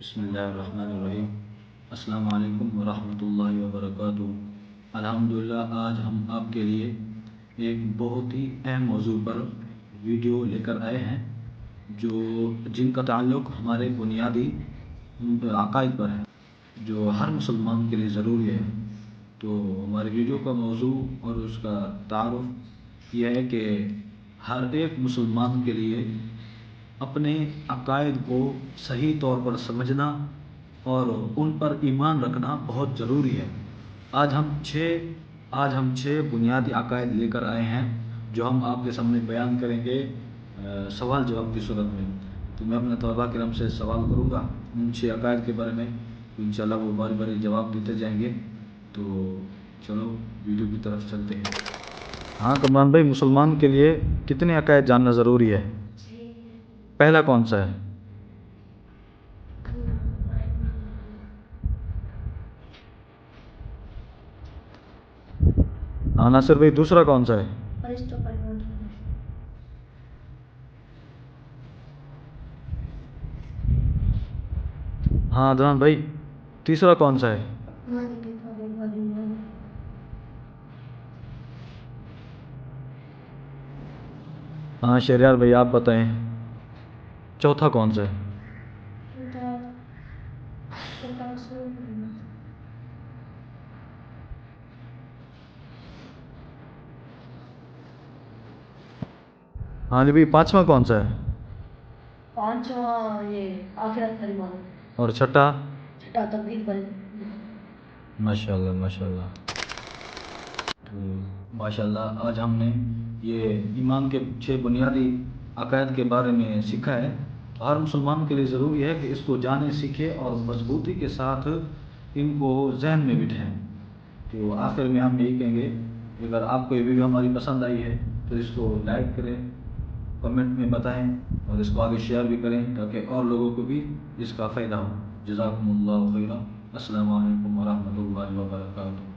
بسم اللہ الرحمن الرحیم۔ السلام علیکم ورحمۃ اللہ وبرکاتہ۔ الحمدللہ آج ہم آپ کے لیے ایک بہت ہی اہم موضوع پر ویڈیو لے کر آئے ہیں جن کا تعلق ہمارے بنیادی عقائد پر ہے جو ہر مسلمان کے لیے ضروری ہے۔ تو ہماری ویڈیو کا موضوع اور اس کا تعارف یہ ہے کہ ہر ایک مسلمان کے لیے اپنے عقائد کو صحیح طور پر سمجھنا اور ان پر ایمان رکھنا بہت ضروری ہے۔ آج ہم چھ بنیادی عقائد لے کر آئے ہیں جو ہم آپ کے سامنے بیان کریں گے سوال جواب کی صورت میں۔ تو میں اپنے طلباء کرام سے سوال کروں گا ان چھ عقائد کے بارے میں، تو انشاءاللہ وہ باری باری جواب دیتے جائیں گے۔ تو چلو ویڈیو کی طرف چلتے ہیں۔ ہاں کمران بھائی، مسلمان کے لیے کتنے عقائد جاننا ضروری ہے؟ پہلا کون سا ہے؟ ہاں ناصر بھائی، دوسرا کون سا ہے؟ ہاں عدنان بھائی، تیسرا کون سا ہے؟ ہاں شہریار بھائی، آپ بتائیں چوتھا کون سا ہے؟ ہاں جی بھائی، پانچواں کون سا ہے؟ پانچواں یہ آخرت کا ایمان، اور چھٹا؟ تقدیر پر۔ ماشاء اللہ ماشاء اللہ۔ ماشاء اللہ، آج ہم نے یہ ایمان کے 6 بنیادی عقائد کے بارے میں سیکھا ہے۔ ہر مسلمان کے لیے ضروری ہے کہ اس کو جانے، سیکھے اور مضبوطی کے ساتھ ان کو ذہن میں بٹھائیں۔ تو آخر میں ہم یہی کہیں گے کہ اگر آپ کو یہ ویڈیو ہماری پسند آئی ہے تو اس کو لائک کریں، کمنٹ میں بتائیں اور اس کو آگے شیئر بھی کریں تاکہ اور لوگوں کو بھی اس کا فائدہ ہو۔ جزاکم اللہ خیرا۔ السلام علیکم ورحمۃ اللہ وبرکاتہ۔